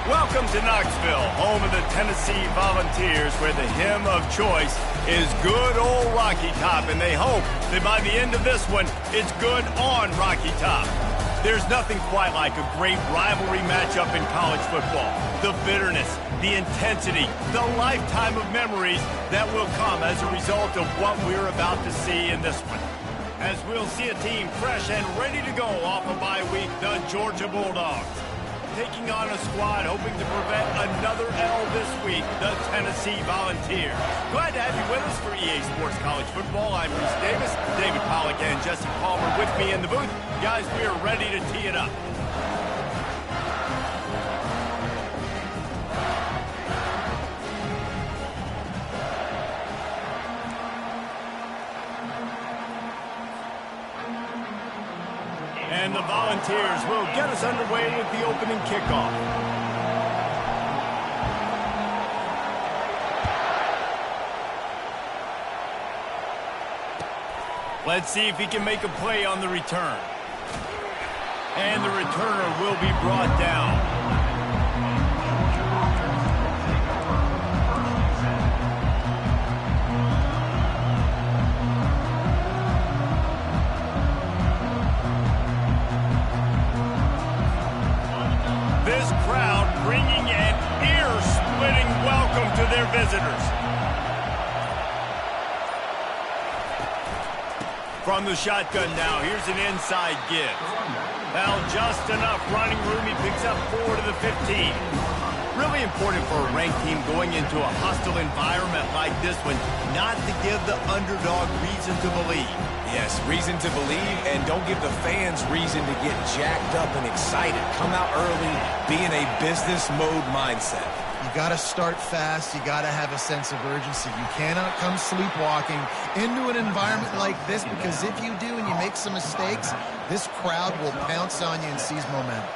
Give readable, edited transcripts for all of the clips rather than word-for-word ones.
Welcome to Knoxville, home of the Tennessee Volunteers, where the hymn of choice is good old Rocky Top, and they hope that by the end of this one, it's good on Rocky Top. There's nothing quite like a great rivalry matchup in college football. The bitterness, the intensity, the lifetime of memories that will come as a result of what we're about to see in this one. As we'll see a team fresh and ready to go off a bye week, the Georgia Bulldogs. Taking on a squad hoping to prevent another L this week, the Tennessee Volunteers. Glad to have you with us for EA Sports College Football. I'm Reese Davis, David Pollack and Jesse Palmer with me in the booth. Guys, we are ready to tee it up. And the Volunteers will get us underway with the opening kickoff. Let's see if he can make a play on the return. And the returner will be brought down. This crowd bringing an ear-splitting welcome to their visitors. From the shotgun now, here's an inside give. Well, just enough running room. He picks up 4 to the 15. Really important for a ranked team going into a hostile environment like this one, not to give the underdog reason to believe. Yes, reason to believe, and don't give the fans reason to get jacked up and excited. Come out early, be in a business mode mindset. You got to start fast. You got to have a sense of urgency. You cannot come sleepwalking into an environment like this, because if you do and you make some mistakes, this crowd will pounce on you and seize momentum.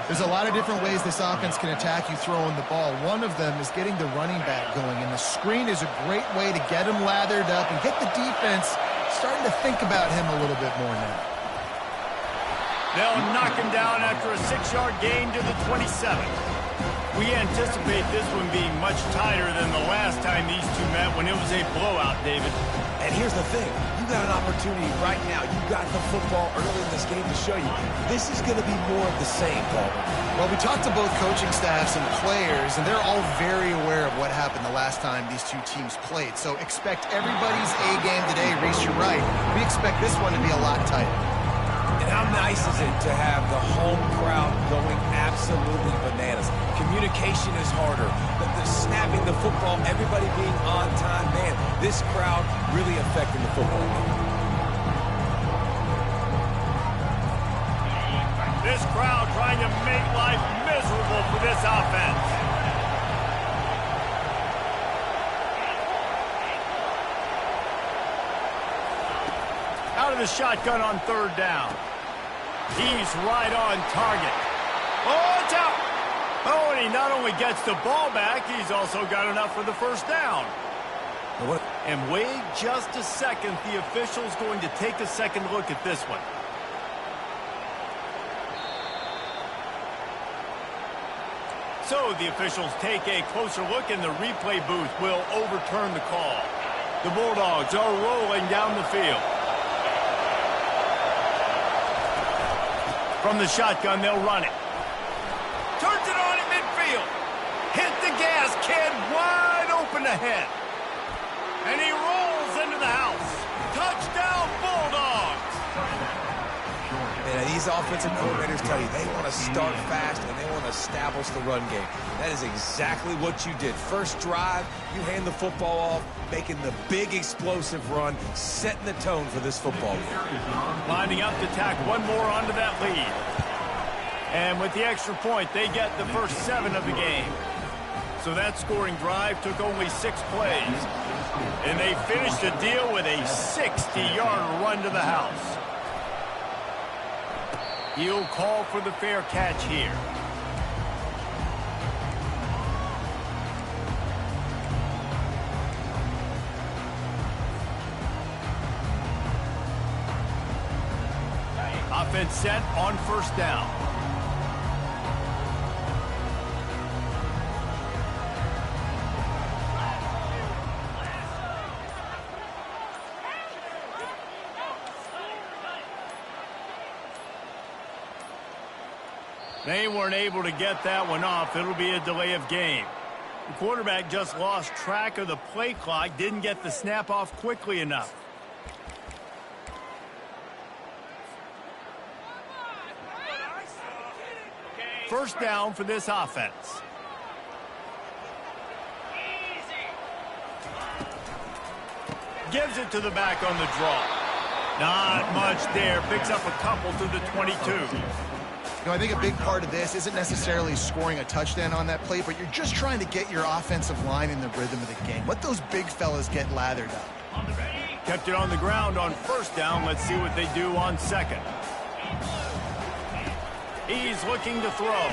There's a lot of different ways this offense can attack you throwing the ball. One of them is getting the running back going, and the screen is a great way to get him lathered up and get the defense starting to think about him a little bit more now. They'll knock him down after a 6-yard gain to the 27. We anticipate this one being much tighter than the last time these two met when it was a blowout, David. And here's the thing. You got an opportunity right now. You got the football early in this game to show you. This is going to be more of the same, Paul. Well, we talked to both coaching staffs and players, and they're all very aware of what happened the last time these two teams played. So expect everybody's A game today. Reese, you're right. We expect this one to be a lot tighter. And how nice is it to have the home crowd going absolutely bananas? Communication is harder. The snapping the football, everybody being on time. Man, this crowd really affecting the football game. This crowd trying to make life miserable for this offense. Out of the shotgun on 3rd down. He's right on target. Oh, it's out. Oh, and he not only gets the ball back, he's also got enough for the 1st down. And wait just a second. The official's going to take a second look at this one. So the officials take a closer look, and the replay booth will overturn the call. The Bulldogs are rolling down the field. From the shotgun, they'll run it. Turns it on at midfield. Hit the gas, kid. Wide open ahead. And he rolls into the house. Touchdown, Bulldogs. And these offensive coordinators tell you they want to start fast and they want to establish the run game. That is exactly what you did. First drive, you hand the football off, making the big explosive run, setting the tone for this football game. Lining up to tack one more onto that lead. And with the extra point, they get the first 7 of the game. So that scoring drive took only 6 plays. And they finished the deal with a 60-yard run to the house. He'll call for the fair catch here. Offense set on 1st down. They weren't able to get that one off. It'll be a delay of game. The quarterback just lost track of the play clock, didn't get the snap off quickly enough. First down for this offense. Gives it to the back on the draw. Not much there. Picks up a couple to the 22. I think a big part of this isn't necessarily scoring a touchdown on that play, but you're just trying to get your offensive line in the rhythm of the game. Let those big fellas get lathered up. Kept it on the ground on first down. Let's see what they do on second. He's looking to throw.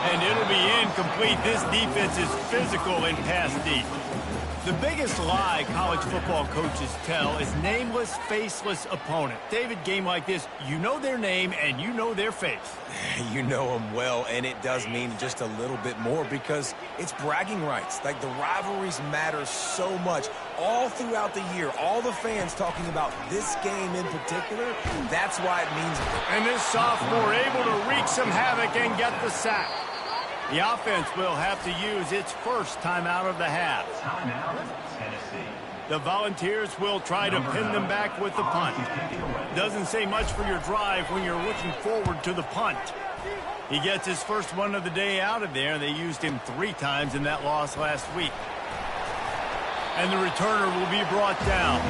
And it'll be incomplete. This defense is physical in pass deep. The biggest lie college football coaches tell is nameless, faceless opponent. David, game like this, you know their name and you know their face. You know them well, and it does mean just a little bit more because it's bragging rights. Like, the rivalries matter so much all throughout the year. All the fans talking about this game in particular, that's why it means it. And this sophomore able to wreak some havoc and get the sack. The offense will have to use its first timeout of the half. The Volunteers will try to pin them back with the punt. Doesn't say much for your drive when you're looking forward to the punt. He gets his first one of the day out of there. They used him 3 times in that loss last week. And the returner will be brought down.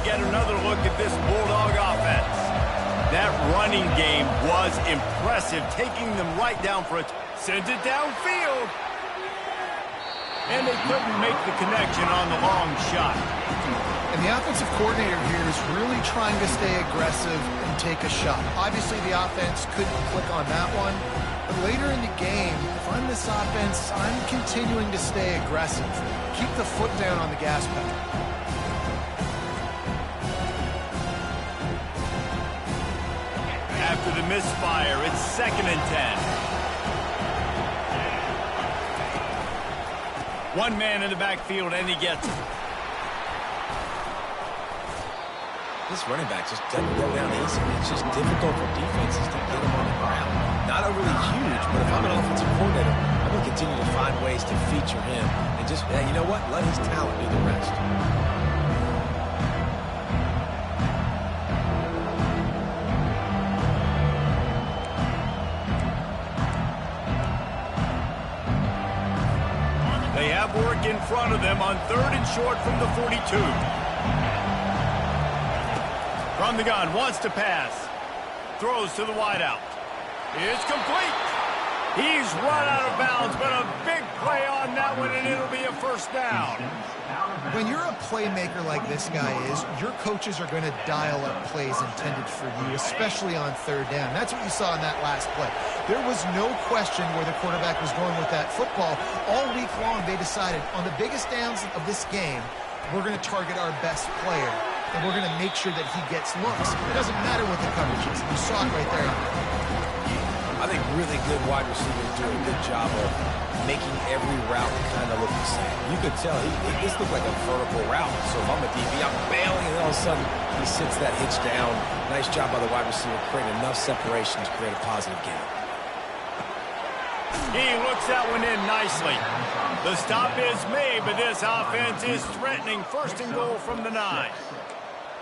Get another look at this Bulldog offense. That running game was impressive, taking them right down for it. Sends it downfield. And they couldn't make the connection on the long shot. And the offensive coordinator here is really trying to stay aggressive and take a shot. Obviously, the offense couldn't click on that one. But later in the game, if I'm this offense, I'm continuing to stay aggressive. Keep the foot down on the gas pedal. After the misfire, it's 2nd and 10. One man in the backfield, and he gets it. This running back just doesn't go down easy. It's just difficult for defenses to get him on the ground. Not overly huge, but if I'm an offensive coordinator, I'm going to continue to find ways to feature him. And just, you know what? Let his talent do the rest. They have work in front of them on 3rd and short from the 42. From the gun, wants to pass. Throws to the wideout. It's complete. He's run out of bounds, but a big play on that one, and it'll be a first down. When you're a playmaker like this guy is, your coaches are going to dial up plays intended for you, especially on 3rd down. That's what you saw in that last play. There was no question where the quarterback was going with that football. All week long, they decided on the biggest downs of this game, we're going to target our best player, and we're going to make sure that he gets looks. It doesn't matter what the coverage is. You saw it right there. I think really good wide receivers do a good job of making every route kind of look the same. You could tell this looked like a vertical route. So if I'm a DB, I'm bailing, and all of a sudden he sits that hitch down. Nice job by the wide receiver, creating enough separation to create a positive gain. He looks that one in nicely. The stop is made, but this offense is threatening 1st and goal from the 9.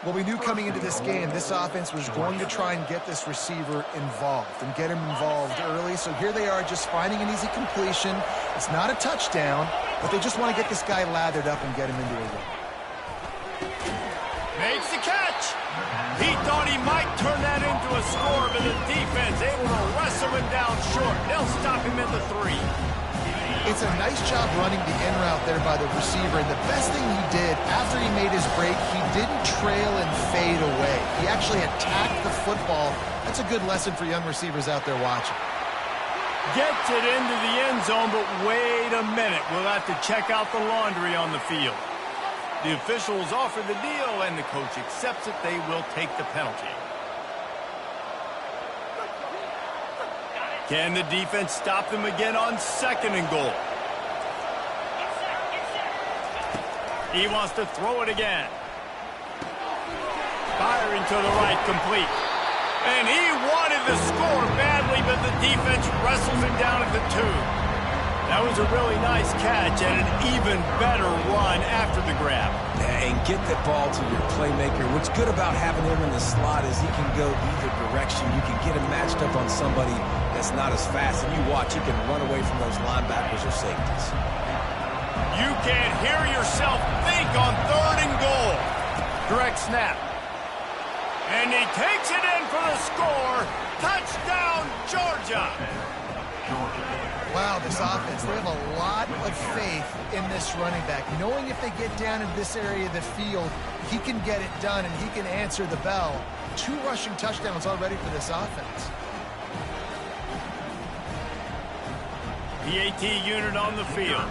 Well, we knew coming into this game, this offense was going to try and get this receiver involved and get him involved early. So here they are just finding an easy completion. It's not a touchdown, but they just want to get this guy lathered up and get him into a run. Makes the catch. He thought he might turn that into a score, but the defense able to wrestle him down short. They'll stop him at the 3. It's a nice job running the in route there by the receiver, and the best thing he did after he made his break, he didn't trail and fade away. He actually attacked the football. That's a good lesson for young receivers out there watching. Gets it into the end zone, but wait a minute. We'll have to check out the laundry on the field. The officials offer the deal, and the coach accepts it. They will take the penalty. Can the defense stop them again on 2nd and goal? He wants to throw it again. Firing to the right, complete. And he wanted to score badly, but the defense wrestles him down at the 2. That was a really nice catch and an even better run after the grab. And get the ball to your playmaker. What's good about having him in the slot is he can go either direction. You can get him matched up on somebody that's not as fast. And you watch, he can run away from those linebackers or safeties. You can't hear yourself think on 3rd and goal. Direct snap. And he takes it in for the score. Touchdown, Georgia. Wow, this offense, they have a lot of faith in this running back. Knowing if they get down in this area of the field, he can get it done and he can answer the bell. 2 rushing touchdowns already for this offense. PAT unit on the field.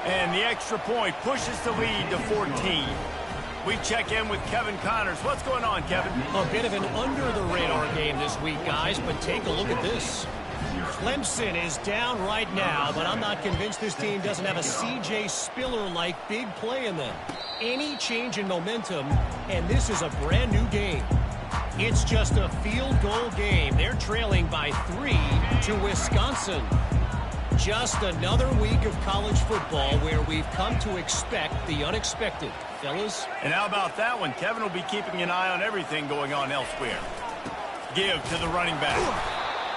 And the extra point pushes the lead to 14. We check in with Kevin Connors. What's going on, Kevin? A bit of an under-the-radar game this week, guys, but take a look at this. Clemson is down right now, but I'm not convinced this team doesn't have a C.J. Spiller-like big play in them. Any change in momentum, and this is a brand-new game. It's just a field goal game. They're trailing by 3 to Wisconsin. Just another week of college football where we've come to expect the unexpected. Fellas? And how about that one? Kevin will be keeping an eye on everything going on elsewhere. Give to the running back.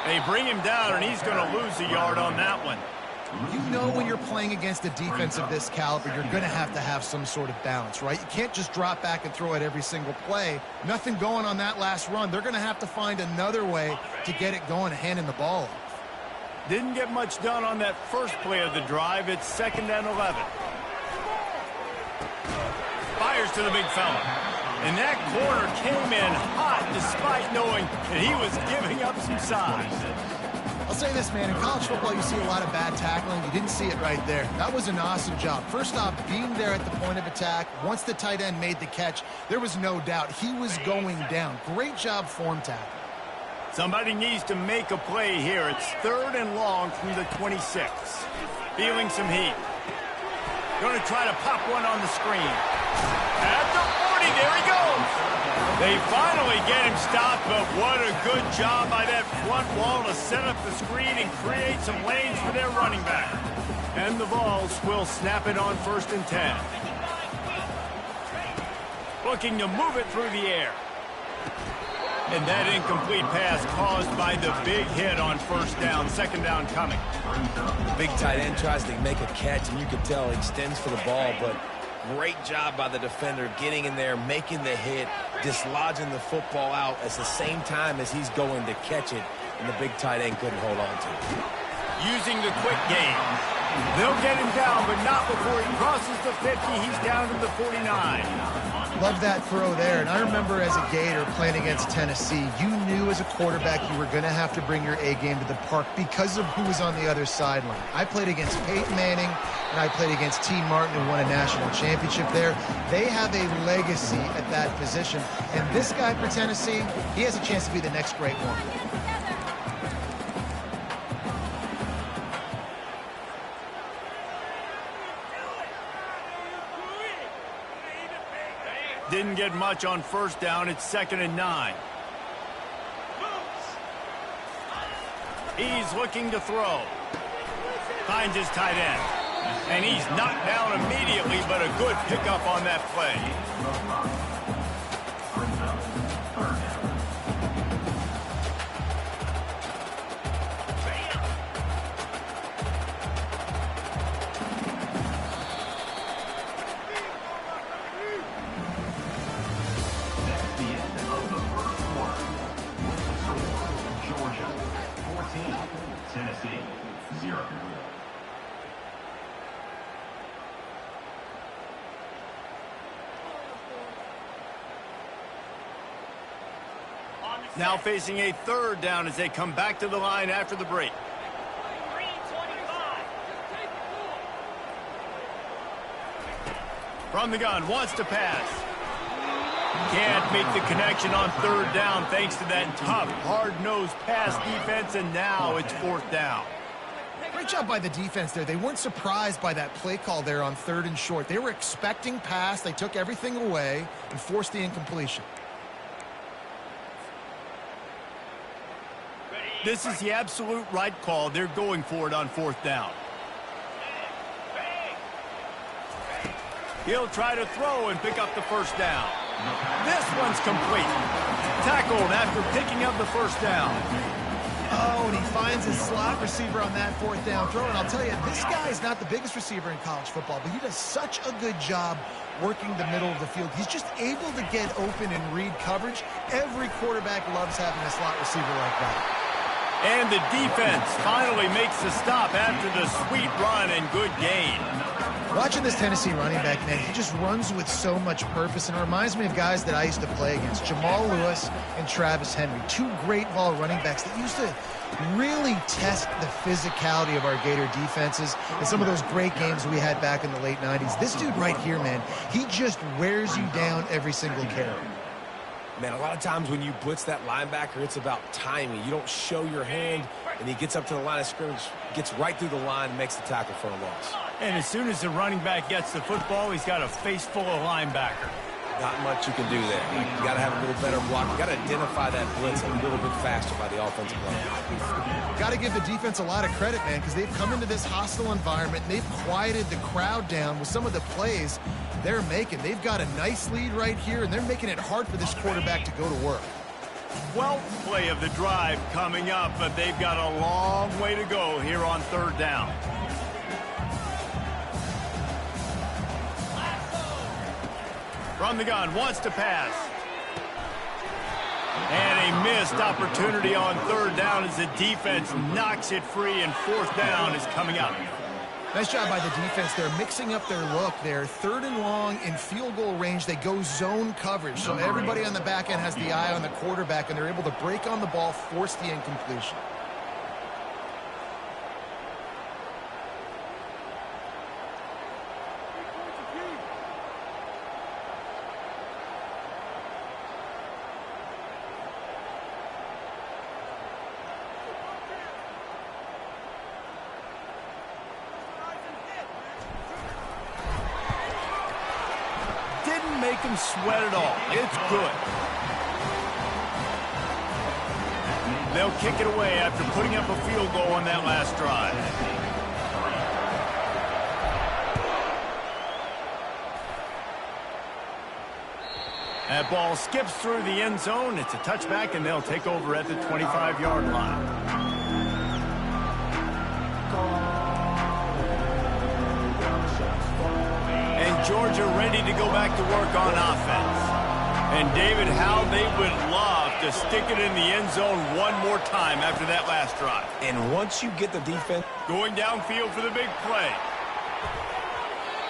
They bring him down, and he's going to lose a yard on that one. You know when you're playing against a defense of this caliber, you're going to have some sort of balance, right? You can't just drop back and throw it every single play. Nothing going on that last run. They're going to have to find another way to get it going, handing the ball off. Didn't get much done on that first play of the drive. It's 2nd and 11. Fires to the big fella. And that corner came in hot despite knowing that he was giving up some size. I'll say this, man. In college football, you see a lot of bad tackling. You didn't see it right there. That was an awesome job. First off, being there at the point of attack. Once the tight end made the catch, there was no doubt he was going down. Great job form tackle. Somebody needs to make a play here. It's 3rd and long from the 26. Feeling some heat. Going to try to pop one on the screen. At the 40, there he goes. They finally get him stopped, but what a good job by that front wall to set up the screen and create some lanes for their running back. And the Vols will snap it on 1st and 10. Looking to move it through the air. And that incomplete pass caused by the big hit on 1st down, 2nd down coming. The big tight end tries to make a catch, and you can tell he extends for the ball, but great job by the defender getting in there, making the hit, dislodging the football out at the same time as he's going to catch it, and the big tight end couldn't hold on to it. Using the quick game. They'll get him down, but not before he crosses the 50. He's down to the 49. Love that throw there. And I remember as a Gator playing against Tennessee, you knew as a quarterback you were going to have to bring your A game to the park because of who was on the other sideline. I played against Peyton Manning, and I played against T. Martin, who won a national championship there. They have a legacy at that position. And this guy for Tennessee, he has a chance to be the next great one. Didn't get much on 1st down. It's 2nd and 9. He's looking to throw. Finds his tight end. And he's knocked down immediately, but a good pickup on that play. Tennessee, 0. Now facing a 3rd down as they come back to the line after the break. From the gun, wants to pass. Can't make the connection on third down thanks to that tough, hard-nosed pass defense, and now it's fourth down. Great job by the defense there. They weren't surprised by that play call there on 3rd and short. They were expecting pass. They took everything away and forced the incompletion. This is the absolute right call. They're going for it on 4th down. He'll try to throw and pick up the first down. This one's complete. Tackled after picking up the first down. Oh, and he finds his slot receiver on that 4th down throw. And I'll tell you, this guy's not the biggest receiver in college football, but he does such a good job working the middle of the field. He's just able to get open and read coverage. Every quarterback loves having a slot receiver like that. And the defense finally makes the stop after the sweet run and good gain. Watching this Tennessee running back, man, he just runs with so much purpose, and it reminds me of guys that I used to play against, Jamal Lewis and Travis Henry, 2 great ball running backs that used to really test the physicality of our Gator defenses in some of those great games we had back in the late 90s. This dude right here, man, he just wears you down every single carry. Man, a lot of times when you blitz that linebacker, it's about timing. You don't show your hand, and he gets up to the line of scrimmage, gets right through the line, and makes the tackle for a loss. And as soon as the running back gets the football, he's got a face full of linebacker. Not much you can do there. You got to have a little better block. You got to identify that blitz a little bit faster by the offensive line. Got to give the defense a lot of credit, man, because they've come into this hostile environment, and they've quieted the crowd down with some of the plays they're making. They've got a nice lead right here, and they're making it hard for this quarterback to go to work. 12th play of the drive coming up, but they've got a long way to go here on 3rd down. From the gun, wants to pass. And a missed opportunity on 3rd down as the defense knocks it free, and 4th down is coming up. Nice job by the defense. They're mixing up their look there. 3rd and long in field goal range. They go zone coverage. So everybody on the back end has the eye on the quarterback, and they're able to break on the ball, force the incompletion. Make him sweat it all. It's good. They'll kick it away after putting up a field goal on that last drive. That ball skips through the end zone. It's a touchback, and they'll take over at the 25-yard line. Georgia ready to go back to work on offense. And David, how they would love to stick it in the end zone one more time after that last drive. And once you get the defense going downfield for the big play.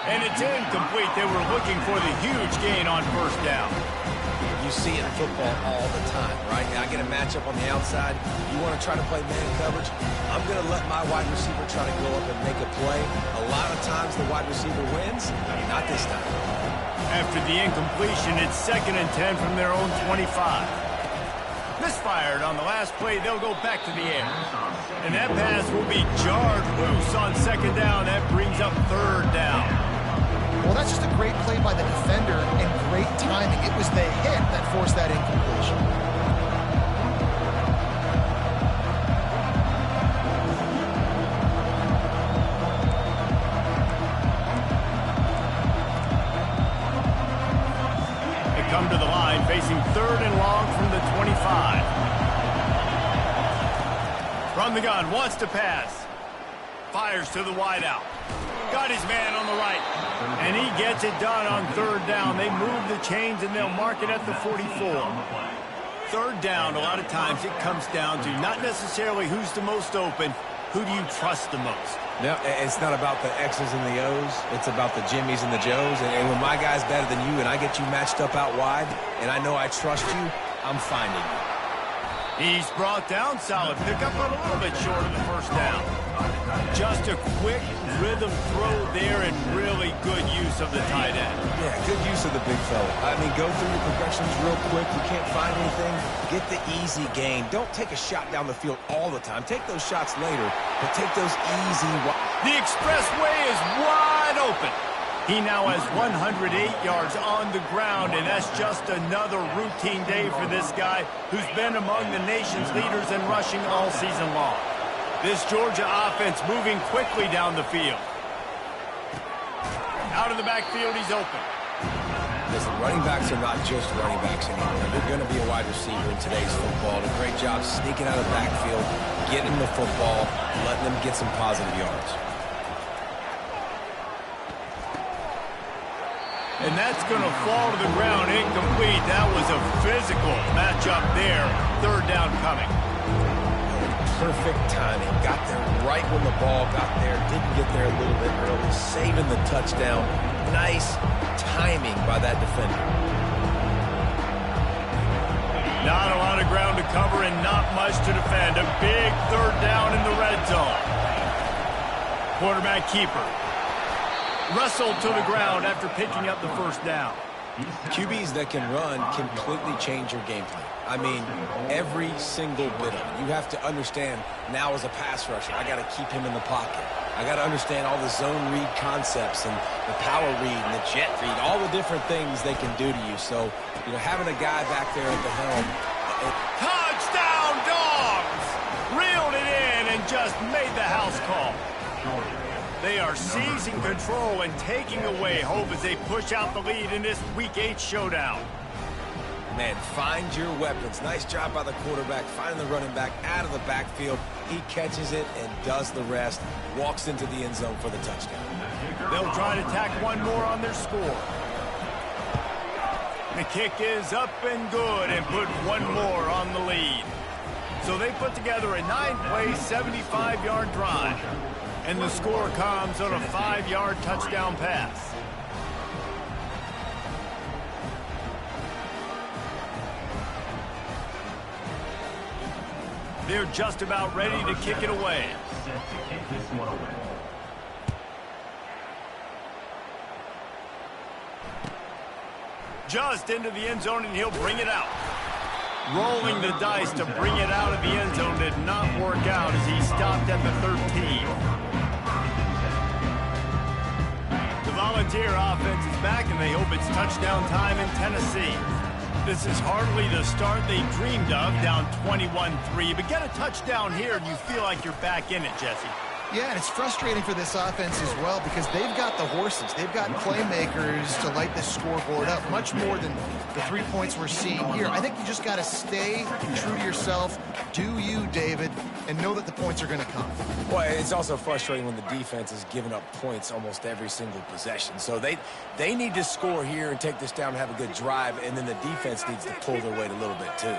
And it's incomplete. They were looking for the huge gain on 1st down. You see it in football all the time, right? Now I get a matchup on the outside. You want to try to play man coverage? I'm going to let my wide receiver try to go up and make a play. A lot of times the wide receiver wins. Not this time. After the incompletion, it's 2nd and 10 from their own 25. Misfired on the last play. They'll go back to the air. And that pass will be jarred loose on 2nd down. That brings up 3rd down. Well, that's just a great play by the defender and great timing. It was the hit that forced that incompletion. They come to the line facing 3rd and long from the 25. From the gun, wants to pass. Fires to the wideout. Got his man on the right. And he gets it done on 3rd down. They move the chains, and they'll mark it at the 44. 3rd down, a lot of times it comes down to not necessarily who's the most open, who do you trust the most? No, it's not about the X's and the O's. It's about the Jimmies and the Joes. And when my guy's better than you and I get you matched up out wide, and I know I trust you, I'm finding you. He's brought down. Solid pickup, but a little bit short of the 1st down. Just a quick rhythm throw there and really good use of the tight end. Yeah, good use of the big fella. I mean, go through your progressions real quick. You can't find anything, get the easy gain. Don't take a shot down the field all the time. Take those shots later, but take those easy. The expressway is wide open. He now has 108 yards on the ground, and that's just another routine day for this guy who's been among the nation's leaders in rushing all season long. This Georgia offense moving quickly down the field. Out of the backfield, he's open. Listen, running backs are not just running backs anymore. They're going to be a wide receiver in today's football. A great job sneaking out of the backfield, getting the football, letting them get some positive yards. And that's going to fall to the ground incomplete. That was a physical matchup there. Third down coming. Perfect timing. Got there right when the ball got there. Didn't get there a little bit early. Saving the touchdown. Nice timing by that defender. Not a lot of ground to cover and not much to defend. A big third down in the red zone. Quarterback keeper. Wrestled to the ground after picking up the first down. QBs that can run completely change your game plan. I mean, every single bit of it. You have to understand now as a pass rusher, I got to keep him in the pocket. I got to understand all the zone read concepts and the power read and the jet read, all the different things they can do to you. So, you know, having a guy back there at the helm. Touchdown, Dogs! Reeled it in and just made the house call. They are seizing control and taking away hope as they push out the lead in this Week 8 showdown. Man, find your weapons. Nice job by the quarterback, finding the running back out of the backfield. He catches it and does the rest. Walks into the end zone for the touchdown. They'll try to tack one more on their score. The kick is up and good and put one more on the lead. So they put together a 9-play, 75-yard drive. And the score comes on a 5-yard touchdown pass. They're just about ready to kick it away. Just into the end zone, and he'll bring it out. Rolling the dice to bring it out of the end zone did not work out as he stopped at the 13. The Volunteer offense is back, and they hope it's touchdown time in Tennessee. This is hardly the start they dreamed of, down 21-3. But get a touchdown here, and you feel like you're back in it, Jesse. Yeah, and it's frustrating for this offense as well because they've got the horses. They've got playmakers to light this scoreboard up, much more than the 3 points we're seeing here. I think you just got to stay true to yourself, do you, David, and know that the points are going to come. Well, it's also frustrating when the defense is giving up points almost every single possession. So they need to score here and take this down and have a good drive, and then the defense needs to pull their weight a little bit too.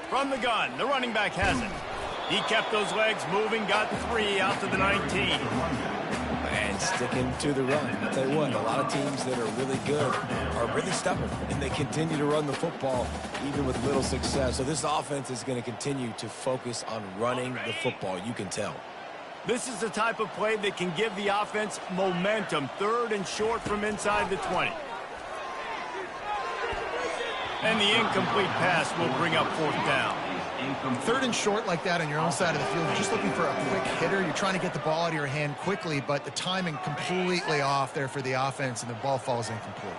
From the gun, the running back has it. He kept those legs moving, got 3 out to the 19. And sticking to the run. I'll tell you what, a lot of teams that are really good are really stubborn, and they continue to run the football even with little success. So this offense is going to continue to focus on running the football. You can tell. This is the type of play that can give the offense momentum. 3rd and short from inside the 20. And the incomplete pass will bring up 4th down. 3rd and short like that on your own side of the field, you're just looking for a quick hitter. You're trying to get the ball out of your hand quickly, but the timing completely off there for the offense, and the ball falls incomplete.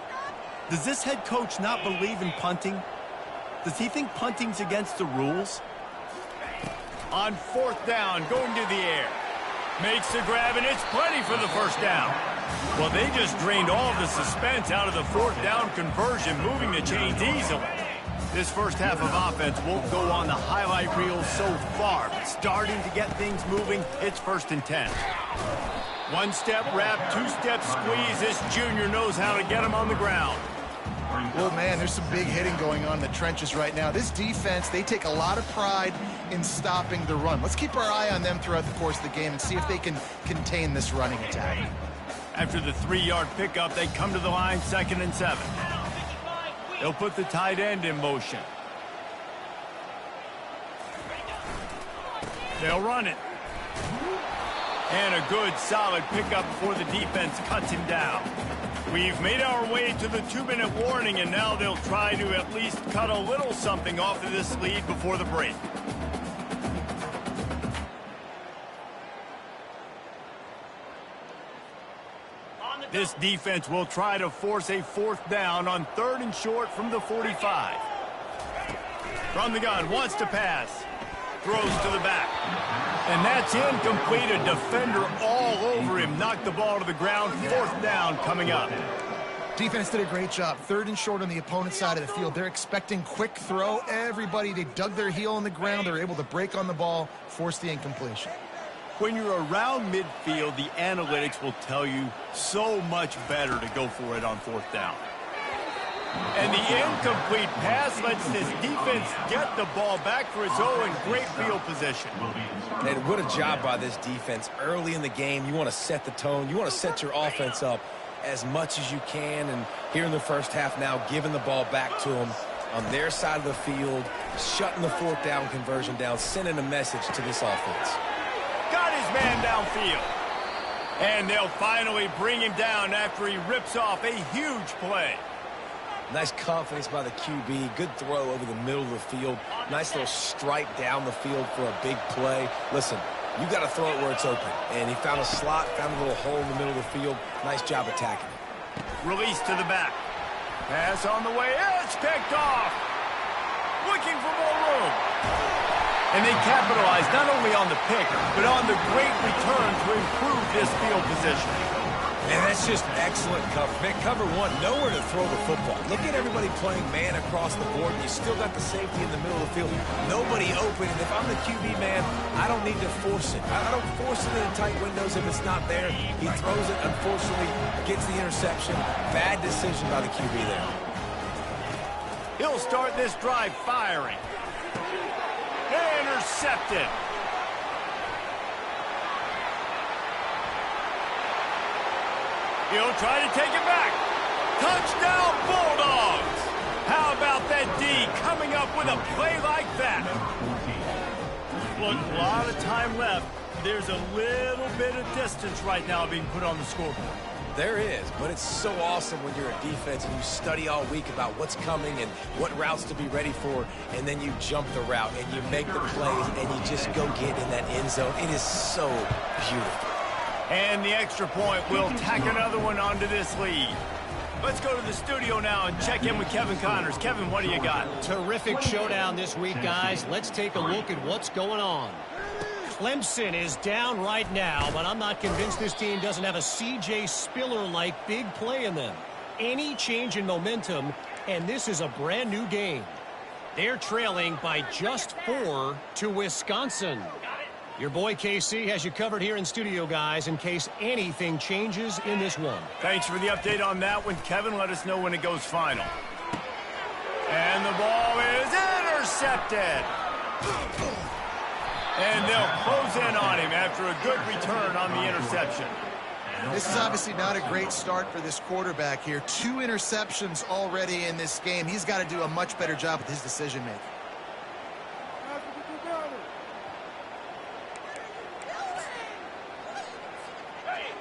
Does this head coach not believe in punting? Does he think punting's against the rules? On 4th down, going to the air. Makes the grab, and it's plenty for the first down. Well, they just drained all the suspense out of the 4th down conversion, moving the chains easily. This first half of offense won't go on the highlight reel so far, but starting to get things moving, it's 1st and 10. 1-step wrap, 2-step squeeze. This junior knows how to get him on the ground. Well, man, there's some big hitting going on in the trenches right now. This defense, they take a lot of pride in stopping the run. Let's keep our eye on them throughout the course of the game and see if they can contain this running attack. After the 3-yard pickup, they come to the line, 2nd and 7. They'll put the tight end in motion. They'll run it. And a good, solid pickup before the defense cuts him down. We've made our way to the 2-minute warning, and now they'll try to at least cut a little something off of this lead before the break. This defense will try to force a 4th down on 3rd and short from the 45. From the gun, wants to pass. Throws to the back. And that's incomplete. A defender all over him. Knocked the ball to the ground. 4th down coming up. Defense did a great job. 3rd and short on the opponent's side of the field. They're expecting quick throw. Everybody, they dug their heel on the ground. They're able to break on the ball, force the incompletion. When you're around midfield, the analytics will tell you so much better to go for it on 4th down. And the incomplete pass lets this defense get the ball back for its own. Great field position. And what a job by this defense. Early in the game, you want to set the tone. You want to set your offense up as much as you can. And here in the first half now, giving the ball back to them on their side of the field, shutting the 4th down conversion down, sending a message to this offense. Got his man downfield. And they'll finally bring him down after he rips off a huge play. Nice confidence by the QB. Good throw over the middle of the field. Nice little strike down the field for a big play. Listen, you got to throw it where it's open. And he found a slot, found a little hole in the middle of the field. Nice job attacking it. Release to the back. Pass on the way. It's picked off. Looking for more room. And they capitalize not only on the pick, but on the great return to improve this field position. And that's just excellent cover. Man, cover one, nowhere to throw the football. Look at everybody playing man across the board. You still got the safety in the middle of the field. Nobody open. And if I'm the QB, man, I don't need to force it. I don't force it in tight windows if it's not there. He throws it, unfortunately, gets the interception. Bad decision by the QB there. He'll start this drive firing. Intercepted. He'll try to take it back. Touchdown, Bulldogs. How about that D coming up with a play like that? Look, a lot of time left. There's a little bit of distance right now being put on the scoreboard. There is, but it's so awesome when you're a defense and you study all week about what's coming and what routes to be ready for, and then you jump the route and you make the plays and you just go get in that end zone. It is so beautiful. And the extra point will tack another one onto this lead. Let's go to the studio now and check in with Kevin Connors. Kevin, what do you got? Terrific showdown this week, guys. Let's take a look at what's going on. Clemson is down right now, but I'm not convinced this team doesn't have a C.J. Spiller-like big play in them. Any change in momentum, and this is a brand new game. They're trailing by just 4 to Wisconsin. Your boy KC has you covered here in studio, guys, in case anything changes in this one. Thanks for the update on that one, Kevin. Let us know when it goes final. And the ball is intercepted. And they'll close in on him after a good return on the interception. This is obviously not a great start for this quarterback here. 2 interceptions already in this game. He's got to do a much better job with his decision-making.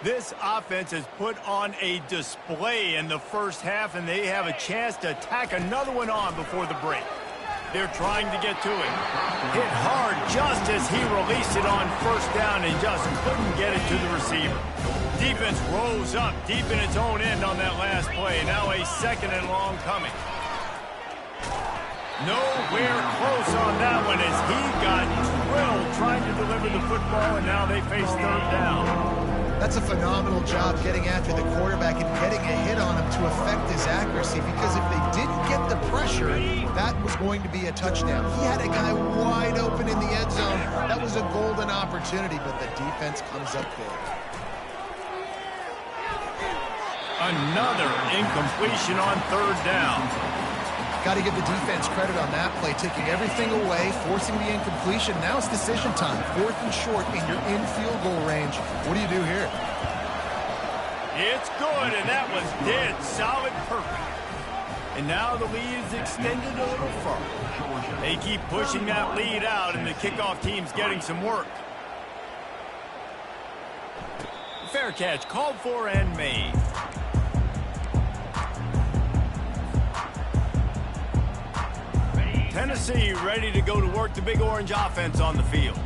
This offense has put on a display in the first half, and they have a chance to tack another one on before the break. They're trying to get to him. Hit hard just as he released it on 1st down and just couldn't get it to the receiver. Defense rose up deep in its own end on that last play. Now a 2nd and long coming. Nowhere close on that one as he got drilled trying to deliver the football, and now they face 3rd down. That's a phenomenal job getting after the quarterback and getting a hit on him to affect his accuracy, because if they didn't get the pressure, that was going to be a touchdown. He had a guy wide open in the end zone. That was a golden opportunity, but the defense comes up big. Another incompletion on 3rd down. Got to give the defense credit on that play, taking everything away, forcing the incompletion. Now it's decision time. 4th and short, and you're in field goal range. What do you do here? It's good, and that was dead solid perfect. And now the lead is extended a little further. They keep pushing that lead out, and the kickoff team's getting some work. Fair catch called for and made. Tennessee ready to go to work the Big Orange offense on the field.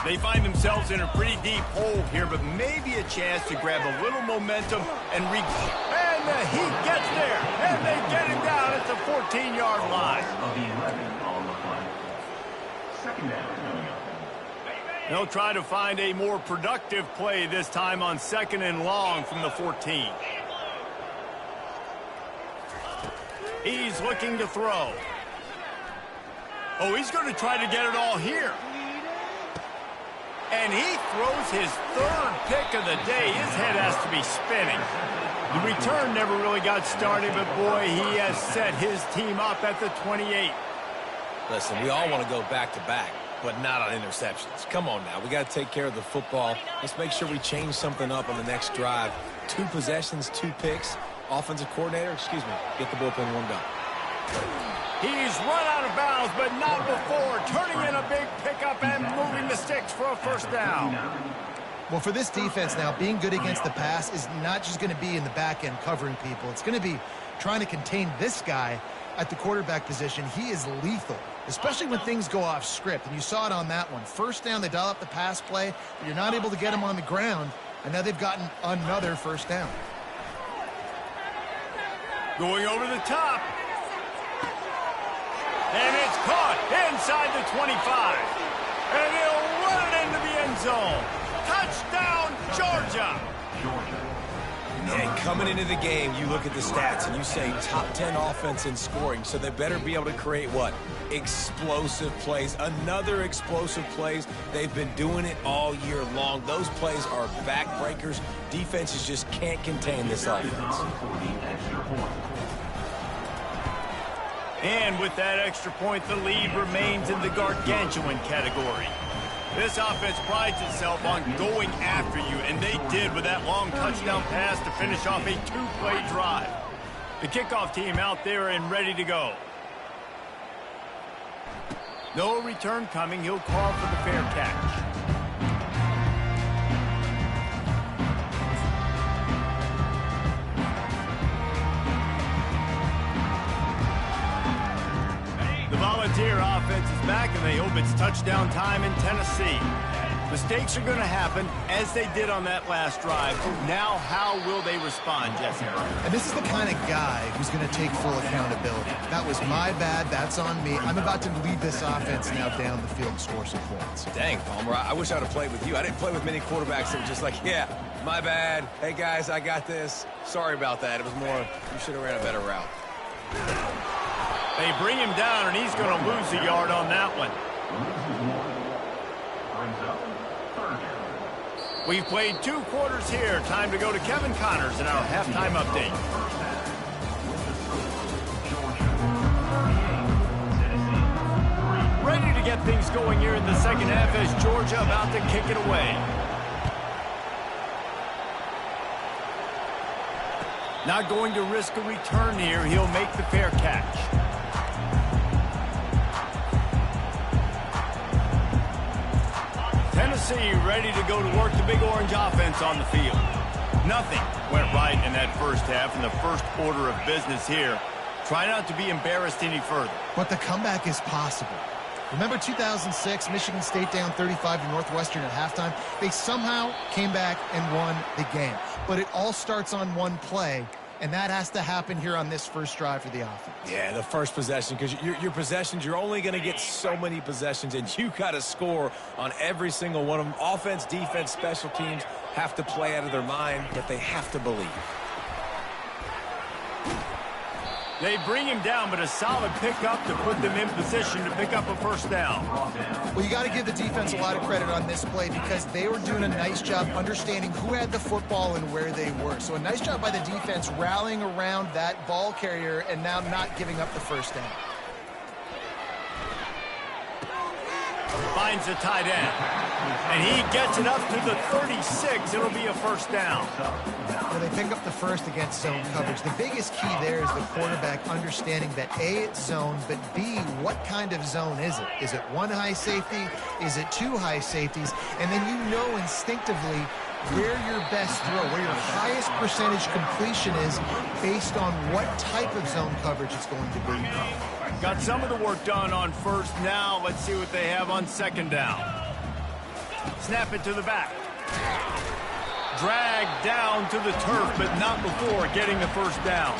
They find themselves in a pretty deep hole here, but maybe a chance to grab a little momentum and and the Heat gets there, and they get him down at the 14-yard line. They'll try to find a more productive play this time on 2nd and long from the 14. He's looking to throw. Oh, he's going to try to get it all here. And he throws his 3rd pick of the day. His head has to be spinning. The return never really got started, but boy, he has set his team up at the 28. Listen, we all want to go back-to-back, but not on interceptions. Come on now. We got to take care of the football. Let's make sure we change something up on the next drive. 2 possessions, 2 picks. Offensive coordinator, get the bullpen warmed up. He's run out of bounds, but not before. Turning in a big pickup and moving the sticks for a first down. Well, for this defense now, being good against the pass is not just going to be in the back end covering people. It's going to be trying to contain this guy at the quarterback position. He is lethal, especially when things go off script. And you saw it on that one. First down, they dial up the pass play, but you're not able to get him on the ground, and now they've gotten another first down. Going over the top. And it's caught inside the 25. And he'll run it into the end zone. Touchdown, Georgia. And coming into the game, you look at the stats and you say top 10 offense in scoring, so they better be able to create what? Explosive plays. Another explosive plays. They've been doing it all year long. Those plays are backbreakers. Defenses just can't contain this offense. And with that extra point, the lead remains in the gargantuan category. This offense prides itself on going after you, and they did with that long touchdown pass to finish off a 2-play drive. The kickoff team out there and ready to go. No return coming. He'll call for the fair catch. The Volunteer offense is back, and they hope it's touchdown time in Tennessee. Mistakes are going to happen, as they did on that last drive. Now, how will they respond, Jesse? And this is the kind of guy who's going to take full accountability. That was my bad. That's on me. I'm about to lead this offense now down the field and score some points. Dang, Palmer, I wish I would have played with you. I didn't play with many quarterbacks that were just like, yeah, my bad. Hey, guys, I got this. Sorry about that. It was more, you should have ran a better route. They bring him down, and he's going to lose a yard on that one. We've played 2 quarters here. Time to go to Kevin Connors in our halftime update. Ready to get things going here in the second half as Georgia about to kick it away. Not going to risk a return here. He'll make the fair catch. Tennessee ready to go to work the Big Orange offense on the field. Nothing went right in that first half, in the first order of business here. Try not to be embarrassed any further. But the comeback is possible. Remember 2006, Michigan State down 35 to Northwestern at halftime? They somehow came back and won the game. But it all starts on one play, and that has to happen here on this first drive for the offense. Yeah, the first possession, because your possessions, you're only going to get so many possessions, and you got to score on every single one of them. Offense, defense, special teams have to play out of their mind, but they have to believe. They bring him down, but a solid pickup to put them in position to pick up a first down. Well, you got to give the defense a lot of credit on this play because they were doing a nice job understanding who had the football and where they were. So a nice job by the defense rallying around that ball carrier and now not giving up the first down. Finds the tight end. And he gets it up to the 36. It'll be a first down. Well, they pick up the first against zone coverage. The biggest key there is the quarterback understanding that A, it's zone, but B, what kind of zone is it? Is it one high safety? Is it two high safeties? And then you know instinctively where your best throw, where your highest percentage completion is based on what type of zone coverage it's going to be. Got some of the work done on first. Now let's see what they have on second down. Snap it to the back. Dragged down to the turf, but not before getting the first down.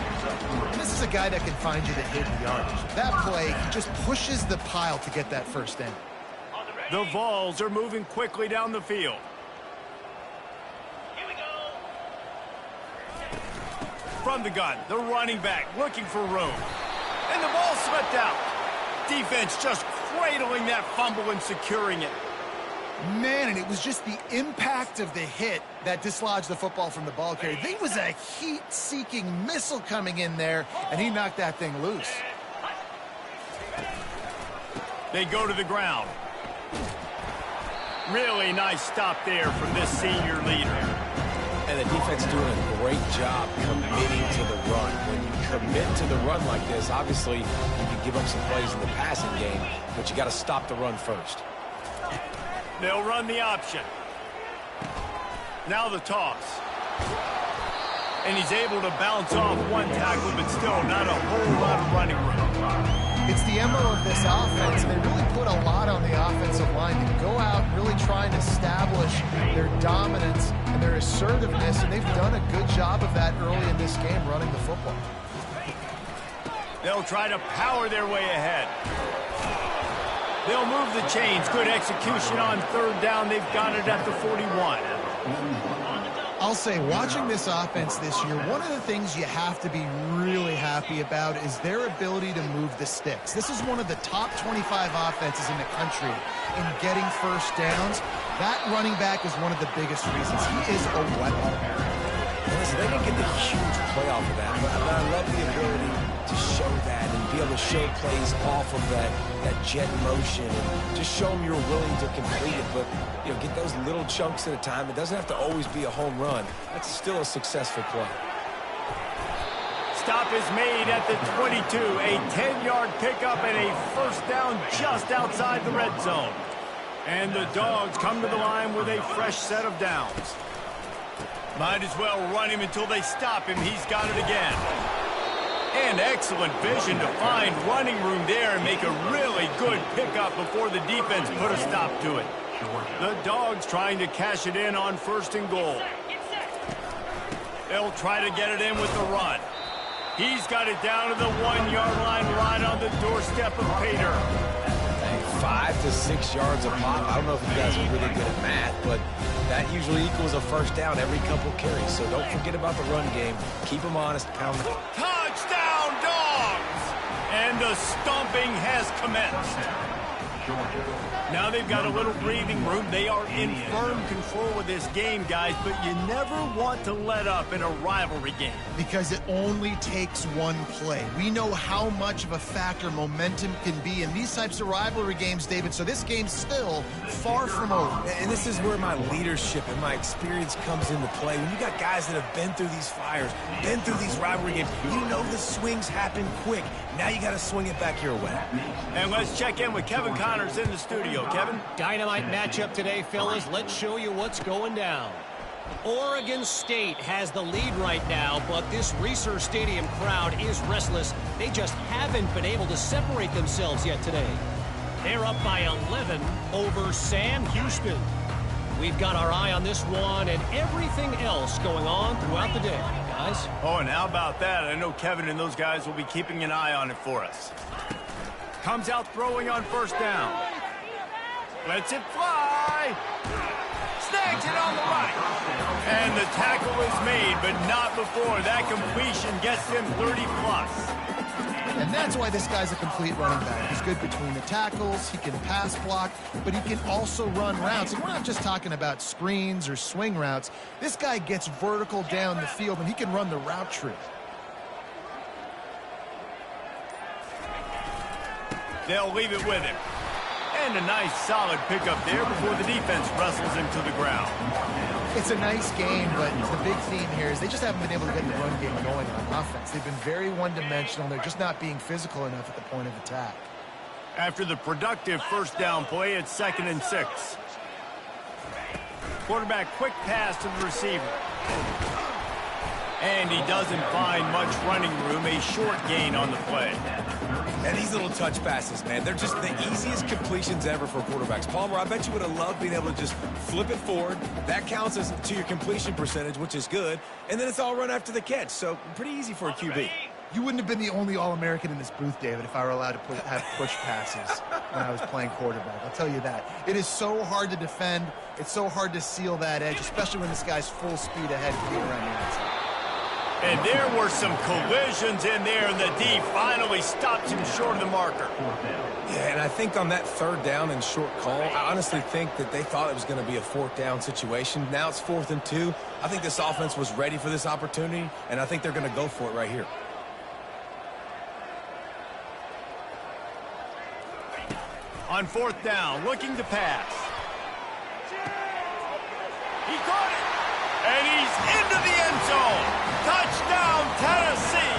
This is a guy that can find you the hidden yardage. That play, he just pushes the pile to get that first down. The Vols are moving quickly down the field. From the gun, the running back looking for room. And the ball slipped out. Defense just cradling that fumble and securing it. Man, and it was just the impact of the hit that dislodged the football from the ball carrier. There was a heat-seeking missile coming in there, and he knocked that thing loose. They go to the ground. Really nice stop there from this senior leader. And the defense doing a great job committing to the run. When you commit to the run like this, obviously you can give up some plays in the passing game, but you got to stop the run first. They'll run the option. Now the toss. And he's able to bounce off one tackle, but still not a whole lot of running room. It's the MO of this offense, and they really put a lot on the offensive line to go out and really try and establish their dominance and their assertiveness, and they've done a good job of that early in this game running the football. They'll try to power their way ahead. They'll move the chains. Good execution on third down. They've got it at the 41. I'll say, watching this offense this year, one of the things you have to be really happy about is their ability to move the sticks. This is one of the top 25 offenses in the country in getting first downs. That running back is one of the biggest reasons. He is a weapon. Listen, they didn't get the huge play off of that, but I love the ability to show that and be able to show plays off of that jet motion and just show them you're willing to complete it, but you know, get those little chunks at a time. It doesn't have to always be a home run. That's still a successful play. Stop is made at the 22. A 10-yard pickup and a first down just outside the red zone. And the Dogs come to the line with a fresh set of downs. Might as well run him until they stop him. He's got it again. And excellent vision to find running room there and make a really good pickup before the defense put a stop to it. The Dogs trying to cash it in on first and goal. They'll try to get it in with the run. He's got it down to the 1-yard line right on the doorstep of Pater. 5 to 6 yards a pop. I don't know if you guys are really good at math, but that usually equals a first down every couple carries. So don't forget about the run game. Keep them honest. Pound them. Touchdown, Dogs! And the stomping has commenced. Now they've got a little breathing room. They are in firm control of this game, guys, but you never want to let up in a rivalry game. Because it only takes one play. We know how much of a factor momentum can be in these types of rivalry games, David, so this game's still far from over. And this is where my leadership and my experience comes into play. When you got guys that have been through these fires, been through these rivalry games, you know the swings happen quick. Now you got to swing it back your way. And let's check in with Kevin Connors in the studio. Kevin? Dynamite matchup today, fellas. Let's show you what's going down. Oregon State has the lead right now, but this Reser Stadium crowd is restless. They just haven't been able to separate themselves yet today. They're up by 11 over Sam Houston. We've got our eye on this one and everything else going on throughout the day, guys. Oh, and how about that? I know Kevin and those guys will be keeping an eye on it for us. Comes out throwing on first down. Lets it fly. Snags it on the right. And the tackle is made, but not before that completion gets him 30-plus. And that's why this guy's a complete running back. He's good between the tackles, he can pass block, but he can also run routes. And we're not just talking about screens or swing routes. This guy gets vertical down the field, and he can run the route tree. They'll leave it with him. And a nice solid pickup there before the defense wrestles him to the ground. It's a nice game, but the big theme here is they just haven't been able to get the run game going on offense. They've been very one-dimensional. They're just not being physical enough at the point of attack. After the productive first down play, it's 2nd and 6. Quarterback quick pass to the receiver. And he doesn't find much running room, a short gain on the play. And these little touch passes, man, they're just the easiest completions ever for quarterbacks. Palmer, I bet you would have loved being able to just flip it forward. That counts as to your completion percentage, which is good. And then it's all run after the catch, so pretty easy for a QB. You wouldn't have been the only All-American in this booth, David, if I were allowed to have push passes when I was playing quarterback. I'll tell you that. It is so hard to defend. It's so hard to seal that edge, especially when this guy's full speed ahead for you around the outside. And there were some collisions in there, and the D finally stops him short of the marker. Yeah, and I think on that 3rd down and short call, I honestly think that they thought it was going to be a 4th down situation. Now it's 4th and 2. I think this offense was ready for this opportunity, and I think they're going to go for it right here. On 4th down, looking to pass. He caught it, and he's into the end zone. Touchdown, Tennessee.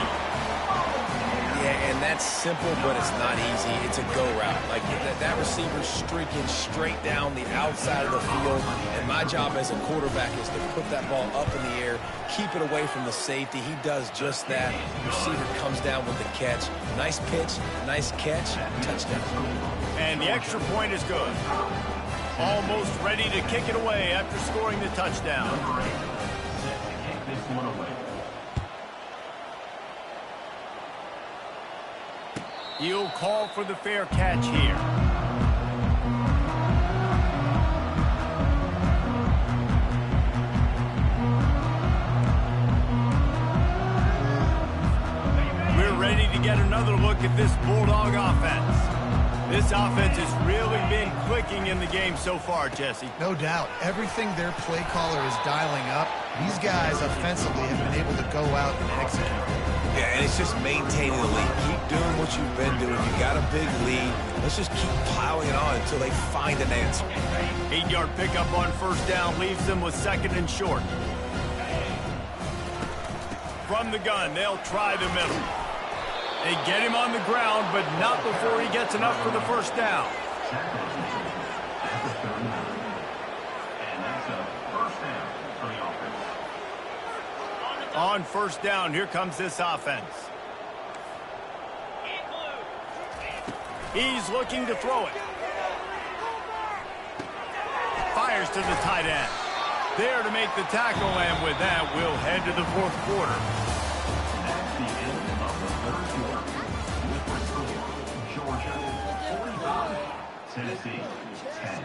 Yeah, and that's simple, but it's not easy. It's a go route. Like, that receiver's streaking straight down the outside of the field, and my job as a quarterback is to put that ball up in the air, keep it away from the safety. He does just that. The receiver comes down with the catch. Nice pitch, nice catch, touchdown. And the extra point is good. Almost ready to kick it away after scoring the touchdown. He'll call for the fair catch here. We're ready to get another look at this Bulldog offense. This offense has really been clicking in the game so far, Jesse. No doubt. Everything their play caller is dialing up, these guys offensively have been able to go out and execute. Yeah, and it's just maintaining the lead. Keep doing what you've been doing. You got a big lead. Let's just keep piling it on until they find an answer. 8-yard pickup on 1st down leaves them with 2nd and short. From the gun, they'll try the middle. They get him on the ground, but not before he gets enough for the 1st down. On 1st down, here comes this offense. He's looking to throw it. Fires to the tight end. There to make the tackle, and with that, we'll head to the 4th quarter. That's the end of the 3rd quarter. With the score, Georgia 45, Tennessee 10.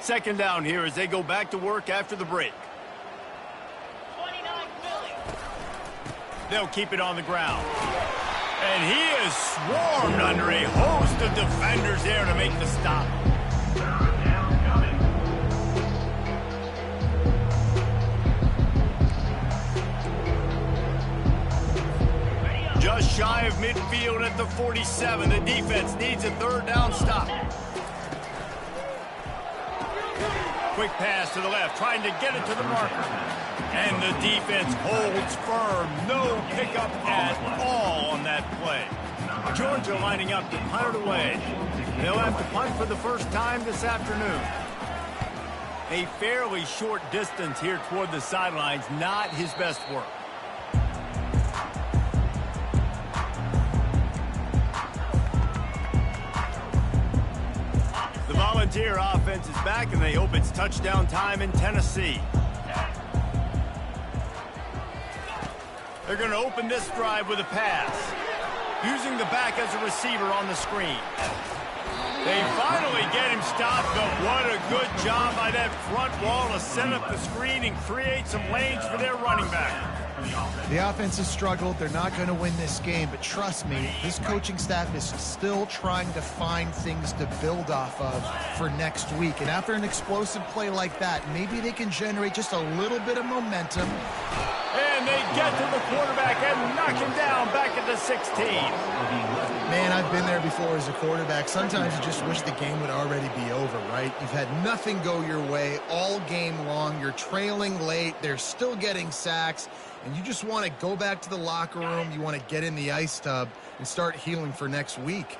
2nd down here as they go back to work after the break. They'll keep it on the ground. And he is swarmed under a host of defenders there to make the stop. Just shy of midfield at the 47. The defense needs a 3rd down stop. Quick pass to the left, trying to get it to the marker. And the defense holds firm. No pickup at all on that play. Georgia lining up to punt it away. They'll have to punt for the first time this afternoon. A fairly short distance here toward the sidelines, not his best work. The Volunteer offense is back, and they hope it's touchdown time in Tennessee. They're going to open this drive with a pass, using the back as a receiver on the screen. They finally get him stopped, but what a good job by that front wall to set up the screen and create some lanes for their running back. The offense has struggled. They're not going to win this game, but trust me, this coaching staff is still trying to find things to build off of for next week. And after an explosive play like that, maybe they can generate just a little bit of momentum. And they get to the quarterback and knock him down back at the 16. Man, I've been there before as a quarterback. Sometimes you just wish the game would already be over, right? You've had nothing go your way all game long. You're trailing late. They're still getting sacks. And you just want to go back to the locker room. You want to get in the ice tub and start healing for next week.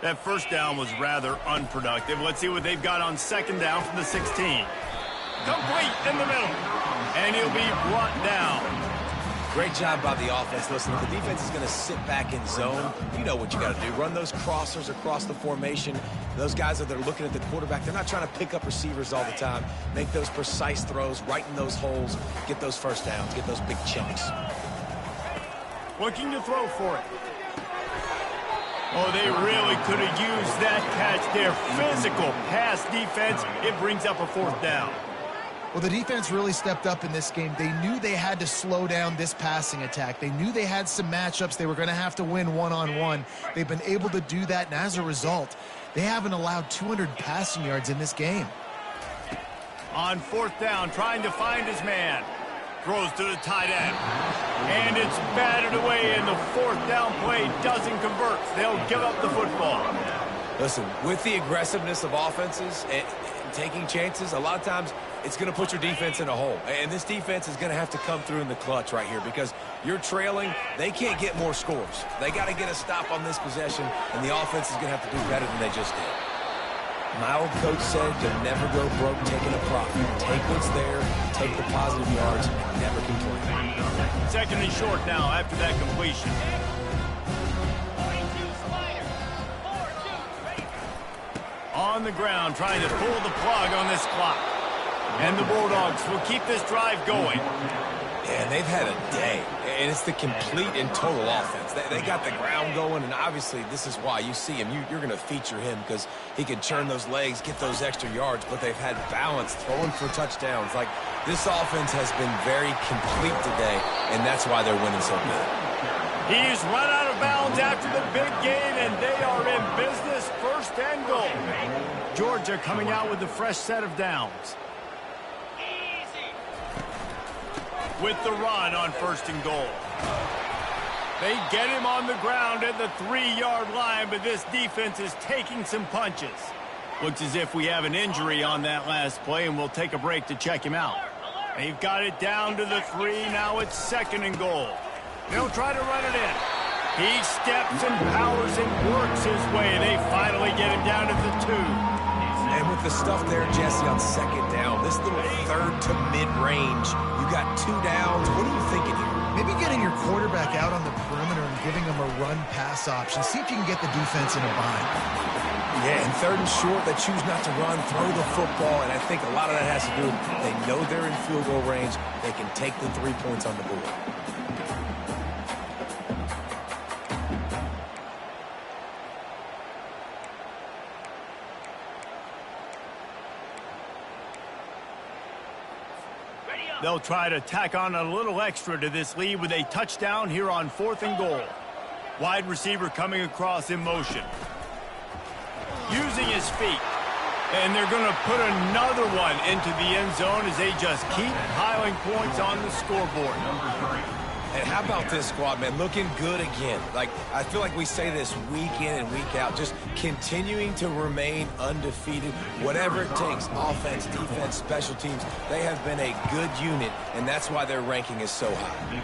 That first down was rather unproductive. Let's see what they've got on second down from the 16. Complete in the middle. And he'll be brought down. Great job by the offense. Listen, if the defense is going to sit back in zone, you know what you got to do. Run those crossers across the formation. Those guys that are looking at the quarterback, they're not trying to pick up receivers all the time. Make those precise throws, right in those holes, get those first downs, get those big chunks. Looking to throw for it. Oh, they really could have used that catch there. Physical pass defense. It brings up a fourth down. Well, the defense really stepped up in this game. They knew they had to slow down this passing attack. They knew they had some matchups they were going to have to win one-on-one. They've been able to do that, and as a result, they haven't allowed 200 passing yards in this game. On fourth down, trying to find his man. Throws to the tight end. And it's batted away, and the fourth down play doesn't convert. They'll give up the football. Listen, with the aggressiveness of offenses and taking chances, a lot of times it's going to put your defense in a hole. And this defense is going to have to come through in the clutch right here because you're trailing. They can't get more scores. They got to get a stop on this possession, and the offense is going to have to do better than they just did. My old coach said you'll never go broke taking a profit. Take what's there, take the positive yards, and never complain. Second and short now after that completion. On the ground, trying to pull the plug on this clock. And the Bulldogs will keep this drive going. And they've had a day, and it's the complete and total offense. They got the ground going, and obviously this is why you see him. You're going to feature him because he can churn those legs, get those extra yards, but they've had balance, throwing for touchdowns. Like, this offense has been very complete today, and that's why they're winning so good. He's run out of bounds after the big game, and they are in business. First and goal. Georgia coming out with a fresh set of downs. With the run on first and goal. They get him on the ground at the 3-yard line, but this defense is taking some punches. Looks as if we have an injury on that last play, and we'll take a break to check him out. They've got it down to the 3. Now it's second and goal. They'll try to run it in. He steps and powers and works his way. They finally get him down to the 2. And with the stuff there, Jesse, on second down, this little third to mid-range, you got 2 downs. What are you thinking here? Maybe getting your quarterback out on the perimeter and giving him a run-pass option. See if you can get the defense in a bind. Yeah, and third and short, they choose not to run, throw the football, and I think a lot of that has to do with they know they're in field goal range. They can take the 3 points on the board. They'll try to tack on a little extra to this lead with a touchdown here on fourth and goal. Wide receiver coming across in motion. Using his feet. And they're going to put another one into the end zone as they just keep piling points on the scoreboard. And how about this squad, man? Looking good again. Like, I feel like we say this week in and week out, just continuing to remain undefeated. Whatever it takes, offense, defense, special teams, they have been a good unit, and that's why their ranking is so high.